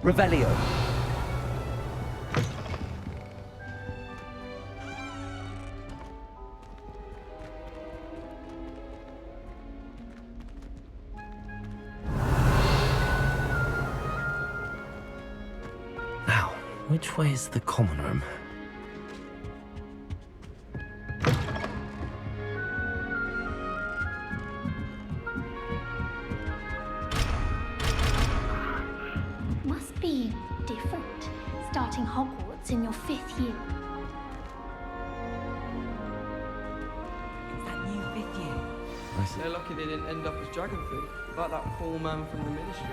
Revelio. Now, which way is the common room? Must be different, starting Hogwarts in your 5th year. It's that new 5th year. They're lucky they didn't end up as dragon food, like that poor man from the ministry.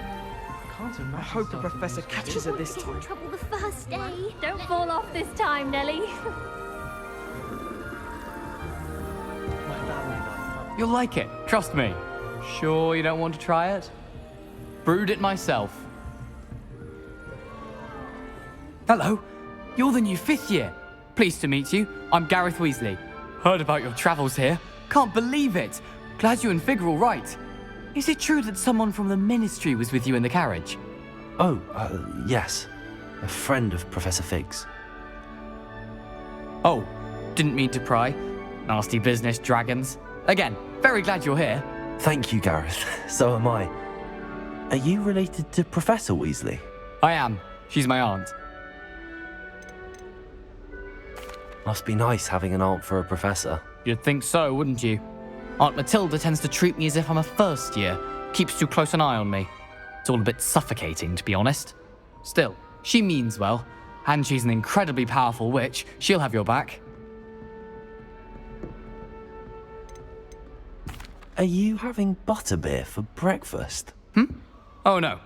Can't imagine. I hope the professor catches her this time. Trouble the first day. Don't fall off this time, Nelly. You'll like it, trust me. Sure you don't want to try it? Brewed it myself. Hello, you're the new 5th year. Pleased to meet you. I'm Gareth Weasley. Heard about your travels here. Can't believe it. Glad you and Fig are all right. Is it true that someone from the ministry was with you in the carriage? Oh, yes. A friend of Professor Fig's. Oh, didn't mean to pry. Nasty business, dragons. Again, very glad you're here. Thank you, Gareth. So am I. Are you related to Professor Weasley? I am. She's my aunt. Must be nice having an aunt for a professor. You'd think so, wouldn't you? Aunt Matilda tends to treat me as if I'm a first year. Keeps too close an eye on me. It's all a bit suffocating, to be honest. Still, she means well. And she's an incredibly powerful witch. She'll have your back. Are you having butterbeer for breakfast? Oh no.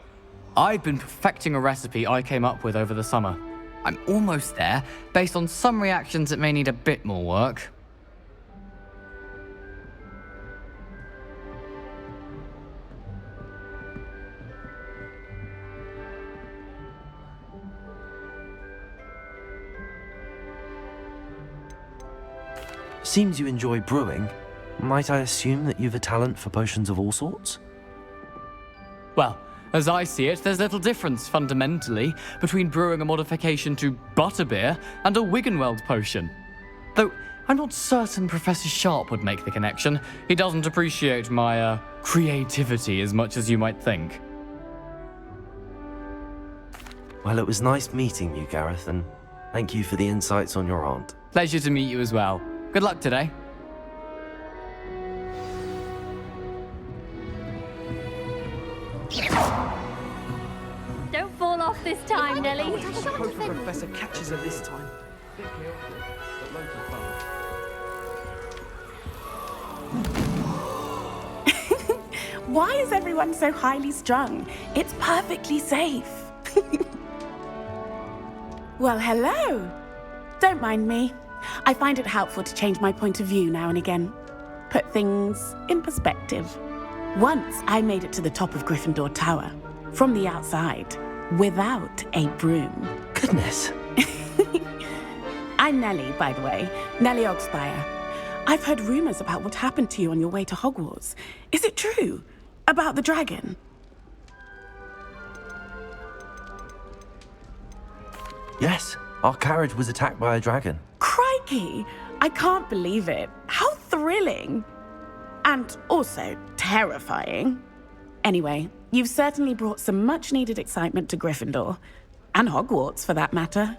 I've been perfecting a recipe I came up with over the summer. I'm almost there, based on some reactions that may need a bit more work. Seems you enjoy brewing. Might I assume that you've a talent for potions of all sorts? Well, as I see it, there's little difference, fundamentally, between brewing a modification to butterbeer and a Wiggenweld potion. Though, I'm not certain Professor Sharp would make the connection. He doesn't appreciate my, creativity as much as you might think. Well, it was nice meeting you, Gareth, and thank you for the insights on your aunt. Pleasure to meet you as well. Good luck today. Don't fall off this time, Nelly. I hope the professor catches her this time. Bit chaotic, but loads of fun. Why is everyone so highly strung? It's perfectly safe. Well, hello. Don't mind me. I find it helpful to change my point of view now and again. Put things in perspective. Once I made it to the top of Gryffindor Tower, from the outside, without a broom. Goodness. I'm Nellie, by the way. Nellie Ogspire. I've heard rumors about what happened to you on your way to Hogwarts. Is it true? About the dragon? Yes, our carriage was attacked by a dragon. Crikey! I can't believe it. How thrilling! And also terrifying. Anyway, you've certainly brought some much-needed excitement to Gryffindor. And Hogwarts, for that matter.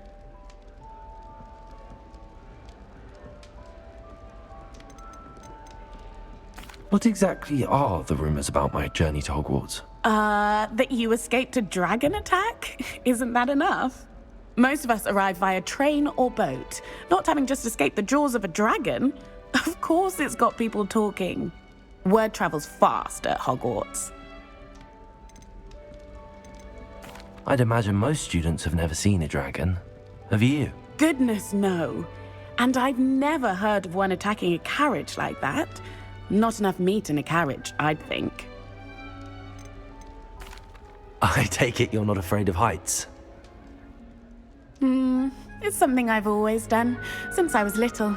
What exactly are the rumors about my journey to Hogwarts? That you escaped a dragon attack? Isn't that enough? Most of us arrive via train or boat, not having just escaped the jaws of a dragon. Of course it's got people talking. Word travels fast at Hogwarts. I'd imagine most students have never seen a dragon. Have you? Goodness, no. And I've never heard of one attacking a carriage like that. Not enough meat in a carriage, I'd think. I take it you're not afraid of heights. It's something I've always done, since I was little.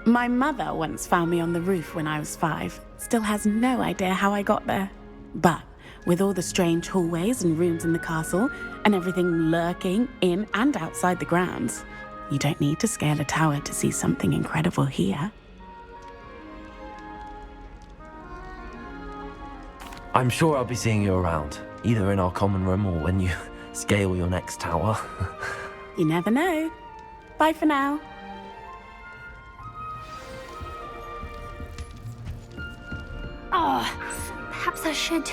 My mother once found me on the roof when I was 5. Still has no idea how I got there. But with all the strange hallways and rooms in the castle, and everything lurking in and outside the grounds. You don't need to scale a tower to see something incredible here. I'm sure I'll be seeing you around, either in our common room or when you scale your next tower. You never know. Bye for now. Oh, perhaps I should.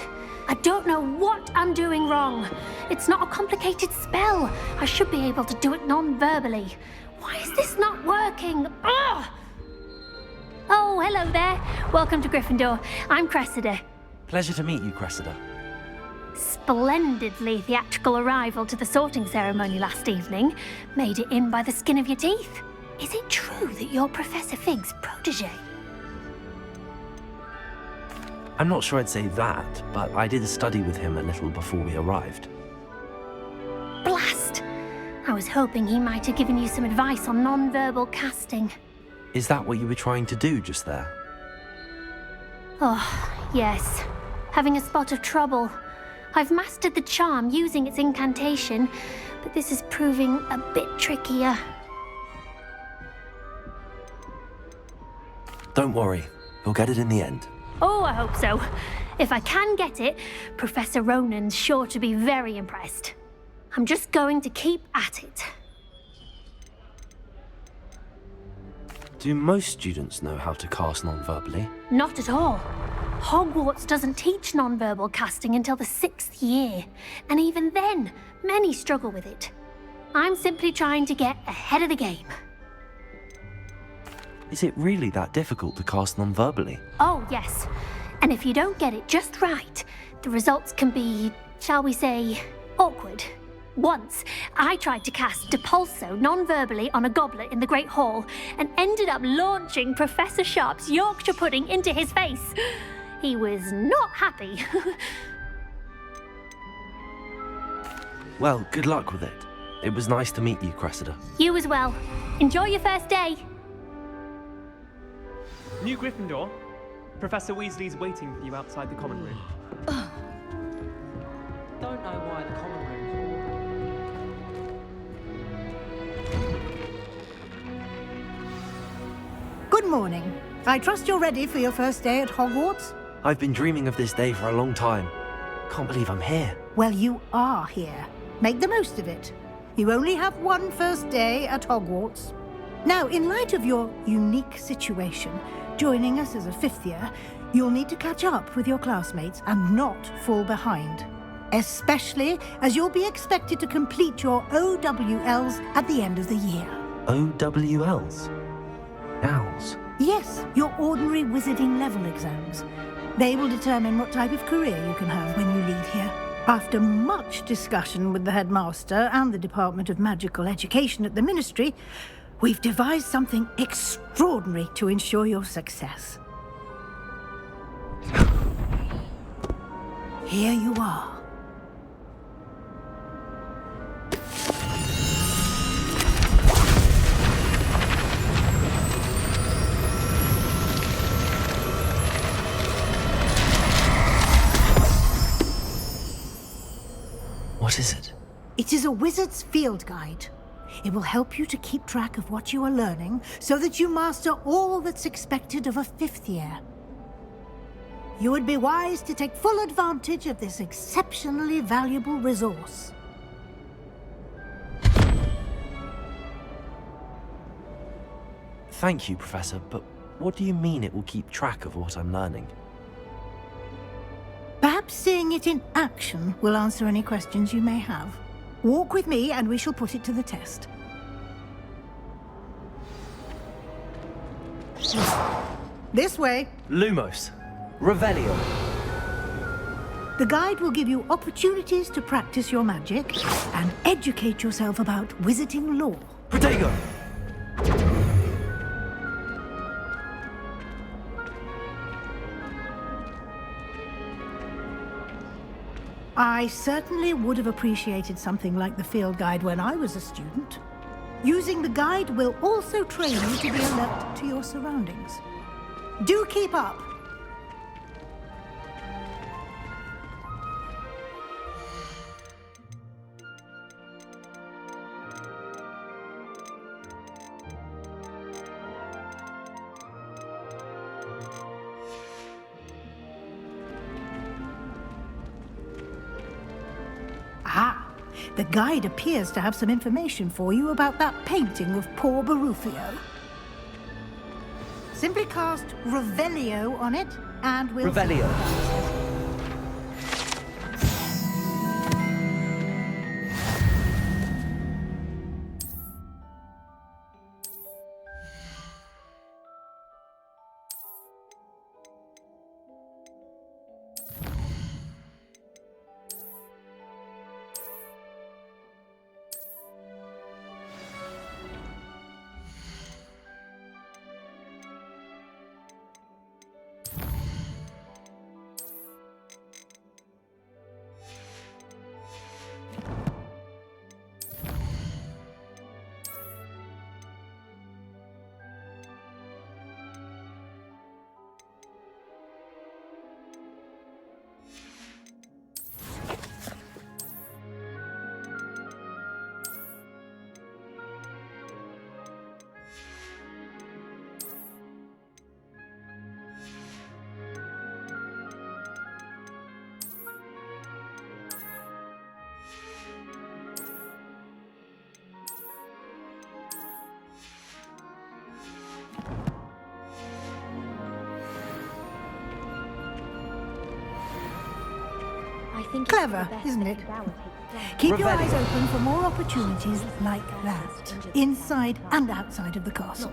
I don't know what I'm doing wrong. It's not a complicated spell. I should be able to do it non-verbally. Why is this not working? Ugh! Oh, hello there. Welcome to Gryffindor. I'm Cressida. Pleasure to meet you, Cressida. Splendidly theatrical arrival to the sorting ceremony last evening. Made it in by the skin of your teeth. Is it true that you're Professor Fig's protege? I'm not sure I'd say that, but I did study with him a little before we arrived. Blast! I was hoping he might have given you some advice on non-verbal casting. Is that what you were trying to do just there? Oh, yes. Having a spot of trouble. I've mastered the charm using its incantation, but this is proving a bit trickier. Don't worry, you'll get it in the end. Oh, I hope so. If I can get it, Professor Ronan's sure to be very impressed. I'm just going to keep at it. Do most students know how to cast non-verbally? Not at all. Hogwarts doesn't teach non-verbal casting until the 6th year, and even then, many struggle with it. I'm simply trying to get ahead of the game. Is it really that difficult to cast non-verbally? Oh, yes. And if you don't get it just right, the results can be, shall we say, awkward. Once, I tried to cast Depulso non-verbally on a goblet in the Great Hall and ended up launching Professor Sharp's Yorkshire pudding into his face. He was not happy. Well, good luck with it. It was nice to meet you, Cressida. You as well. Enjoy your first day. New Gryffindor, Professor Weasley's waiting for you outside the common room. Don't know why the common room's Good morning. I trust you're ready for your first day at Hogwarts? I've been dreaming of this day for a long time. Can't believe I'm here. Well, you are here. Make the most of it. You only have one first day at Hogwarts. Now, in light of your unique situation, joining us as a 5th year, you'll need to catch up with your classmates and not fall behind. Especially as you'll be expected to complete your OWLs at the end of the year. OWLs? Owls? Yes, your ordinary wizarding level exams. They will determine what type of career you can have when you leave here. After much discussion with the headmaster and the Department of Magical Education at the Ministry, we've devised something extraordinary to ensure your success. Here you are. What is it? It is a wizard's field guide. It will help you to keep track of what you are learning so that you master all that's expected of a 5th year. You would be wise to take full advantage of this exceptionally valuable resource. Thank you, Professor, but what do you mean it will keep track of what I'm learning? Perhaps seeing it in action will answer any questions you may have. Walk with me and we shall put it to the test. This way. Lumos. Revelio. The guide will give you opportunities to practice your magic and educate yourself about wizarding lore. Protego! I certainly would have appreciated something like the field guide when I was a student. Using the guide will also train you to be alert to your surroundings. Do keep up! The guide appears to have some information for you about that painting of poor Barufio. Simply cast Revelio on it, and we'll... Revelio. Clever, isn't it? Keep your eyes open for more opportunities like that, inside and outside of the castle.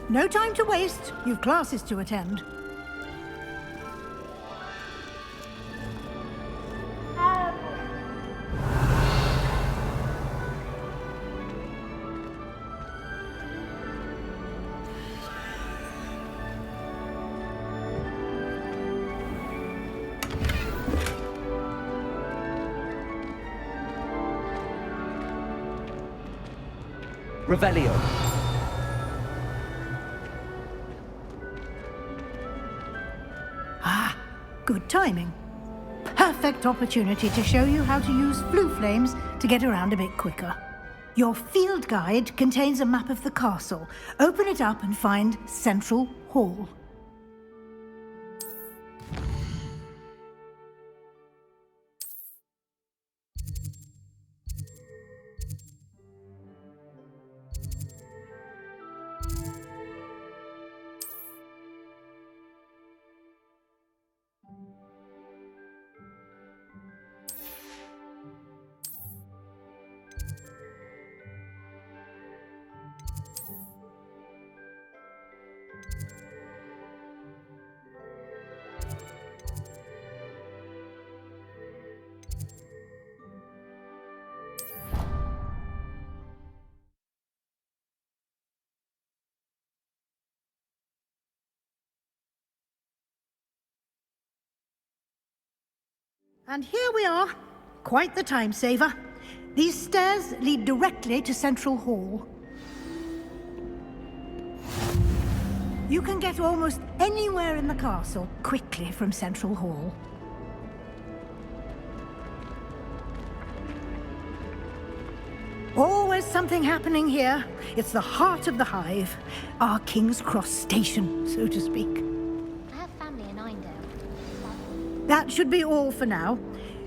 No time to waste. You've classes to attend. Revelio. Ah, good timing. Perfect opportunity to show you how to use flue flames to get around a bit quicker. Your field guide contains a map of the castle. Open it up and find Central Hall. And here we are. Quite the time saver. These stairs lead directly to Central Hall. You can get almost anywhere in the castle quickly from Central Hall. Always something happening here. It's the heart of the hive. Our King's Cross station, so to speak. I have family in Eindo. That should be all for now.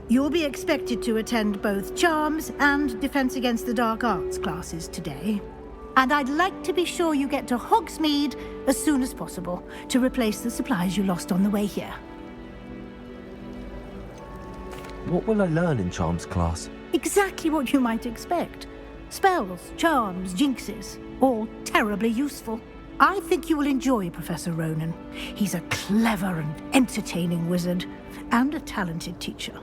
You'll be expected to attend both Charms and Defense Against the Dark Arts classes today. And I'd like to be sure you get to Hogsmeade as soon as possible to replace the supplies you lost on the way here. What will I learn in Charms class? Exactly what you might expect. Spells, charms, jinxes, all terribly useful. I think you will enjoy Professor Ronan. He's a clever and entertaining wizard, and a talented teacher.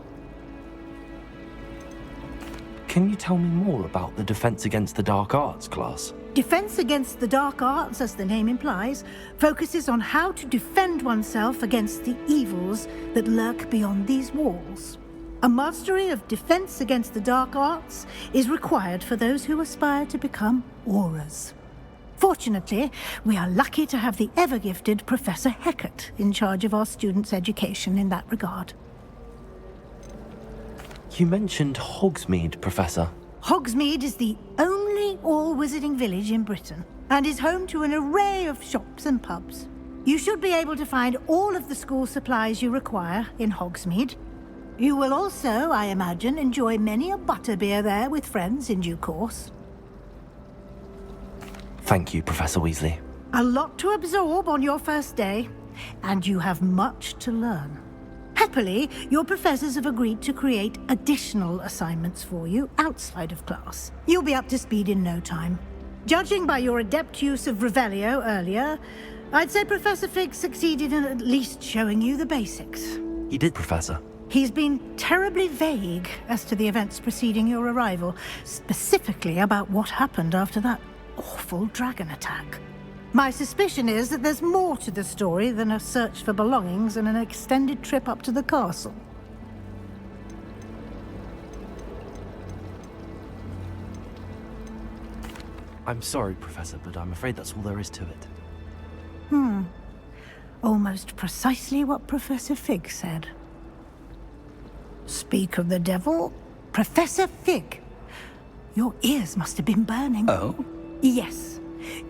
Can you tell me more about the Defense Against the Dark Arts class? Defense Against the Dark Arts, as the name implies, focuses on how to defend oneself against the evils that lurk beyond these walls. A mastery of Defense Against the Dark Arts is required for those who aspire to become auras. Fortunately, we are lucky to have the ever-gifted Professor Hecat in charge of our students' education in that regard. You mentioned Hogsmeade, Professor. Hogsmeade is the only all-wizarding village in Britain and is home to an array of shops and pubs. You should be able to find all of the school supplies you require in Hogsmeade. You will also, I imagine, enjoy many a butterbeer there with friends in due course. Thank you, Professor Weasley. A lot to absorb on your first day, and you have much to learn. Happily, your professors have agreed to create additional assignments for you outside of class. You'll be up to speed in no time. Judging by your adept use of Revelio earlier, I'd say Professor Fig succeeded in at least showing you the basics. He did, Professor. He's been terribly vague as to the events preceding your arrival, specifically about what happened after that awful dragon attack. My suspicion is that there's more to the story than a search for belongings and an extended trip up to the castle. I'm sorry, Professor, but I'm afraid that's all there is to it. Almost precisely what Professor Fig said. Speak of the devil, Professor Fig. Your ears must have been burning. Oh? Yes.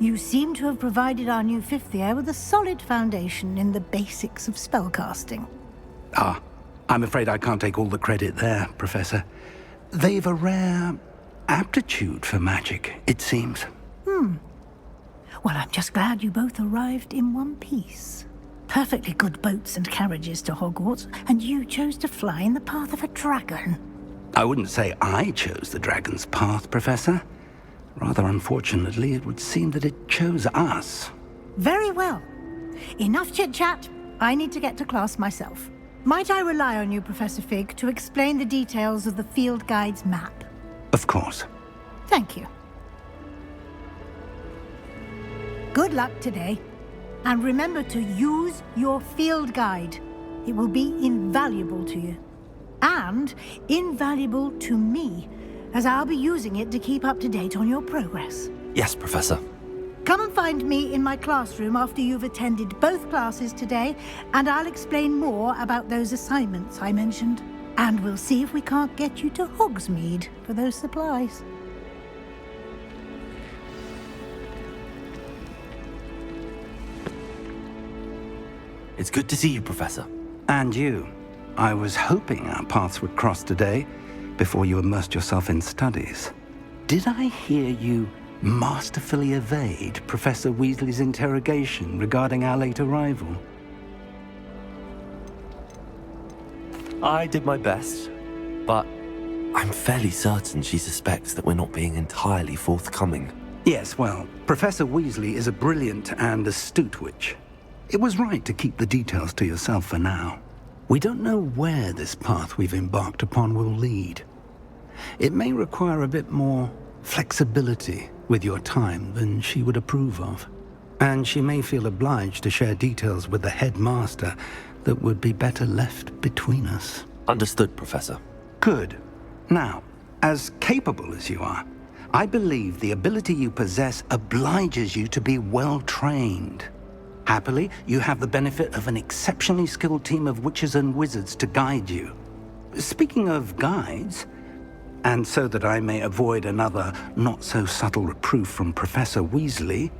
You seem to have provided our new fifth year with a solid foundation in the basics of spellcasting. Ah, I'm afraid I can't take all the credit there, Professor. They've a rare aptitude for magic, it seems. Well, I'm just glad you both arrived in one piece. Perfectly good boats and carriages to Hogwarts, and you chose to fly in the path of a dragon. I wouldn't say I chose the dragon's path, Professor. Rather unfortunately, it would seem that it chose us. Very well. Enough chit-chat. I need to get to class myself. Might I rely on you, Professor Fig, to explain the details of the field guide's map? Of course. Thank you. Good luck today. And remember to use your field guide. It will be invaluable to you. And invaluable to me, as I'll be using it to keep up to date on your progress. Yes, Professor. Come and find me in my classroom after you've attended both classes today, and I'll explain more about those assignments I mentioned. And we'll see if we can't get you to Hogsmeade for those supplies. It's good to see you, Professor. And you. I was hoping our paths would cross today, before you immersed yourself in studies. Did I hear you masterfully evade Professor Weasley's interrogation regarding our late arrival? I did my best, but I'm fairly certain she suspects that we're not being entirely forthcoming. Yes, well, Professor Weasley is a brilliant and astute witch. It was right to keep the details to yourself for now. We don't know where this path we've embarked upon will lead. It may require a bit more flexibility with your time than she would approve of. And she may feel obliged to share details with the headmaster that would be better left between us. Understood, Professor. Good. Now, as capable as you are, I believe the ability you possess obliges you to be well trained. Happily, you have the benefit of an exceptionally skilled team of witches and wizards to guide you. Speaking of guides, and so that I may avoid another not-so-subtle reproof from Professor Weasley,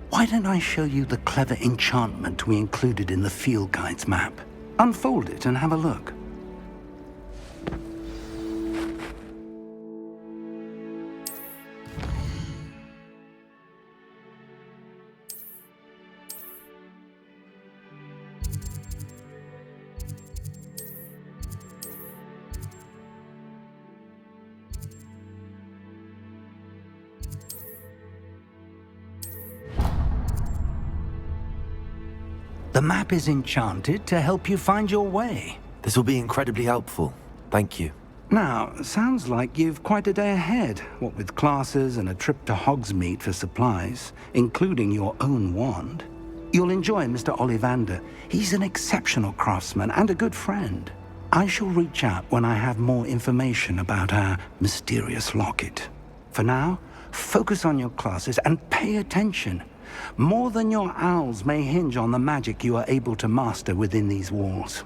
why don't I show you the clever enchantment we included in the field guide's map? Unfold it and have a look. The map is enchanted to help you find your way. This will be incredibly helpful. Thank you. Now, sounds like you've quite a day ahead, what with classes and a trip to Hogsmeade for supplies, including your own wand. You'll enjoy Mr. Ollivander. He's an exceptional craftsman and a good friend. I shall reach out when I have more information about our mysterious locket. For now, focus on your classes and pay attention. More than your owls may hinge on the magic you are able to master within these walls.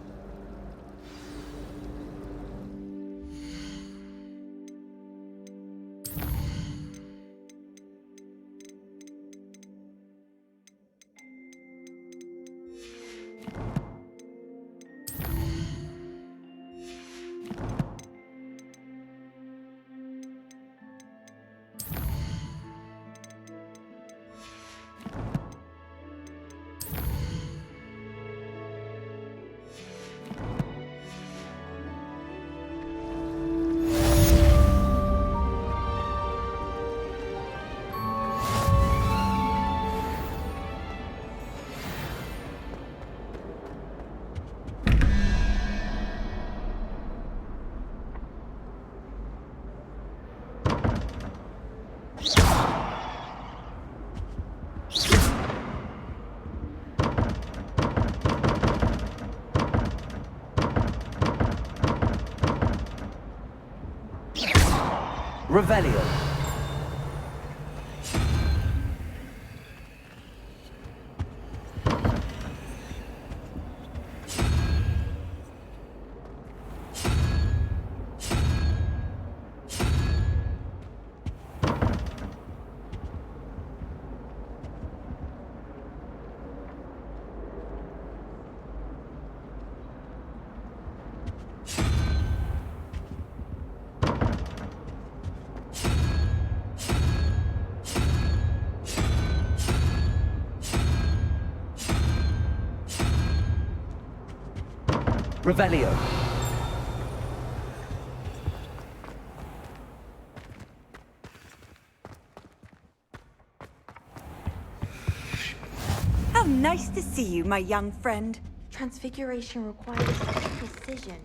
Revelio. Revelio. How nice to see you, my young friend. Transfiguration requires precision.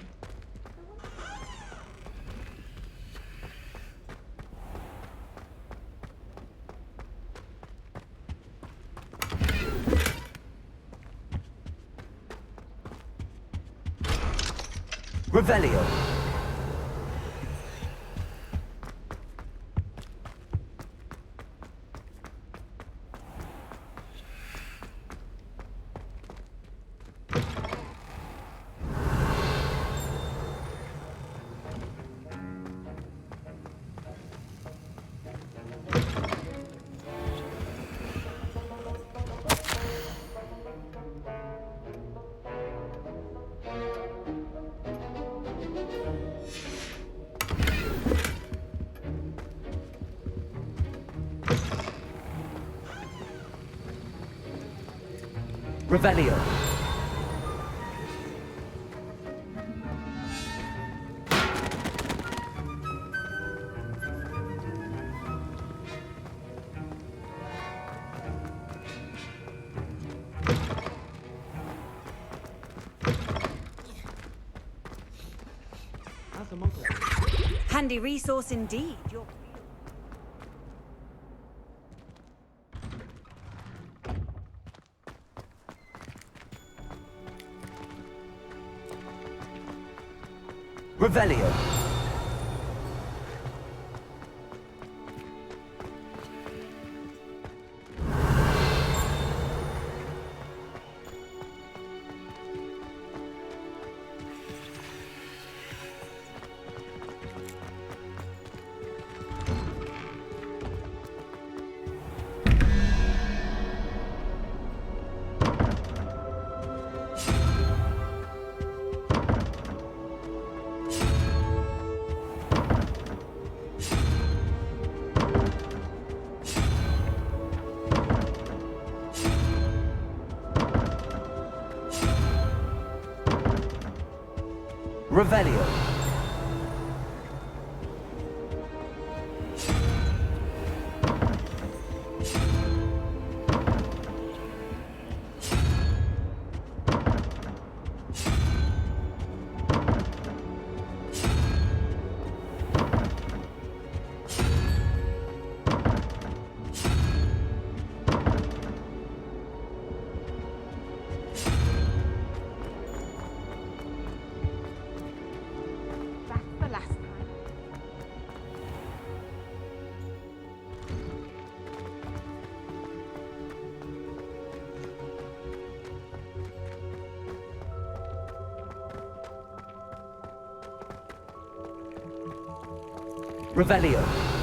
Revelio. Revelio. How's the monk? Handy resource indeed. Revelio. Revelio. Revelio.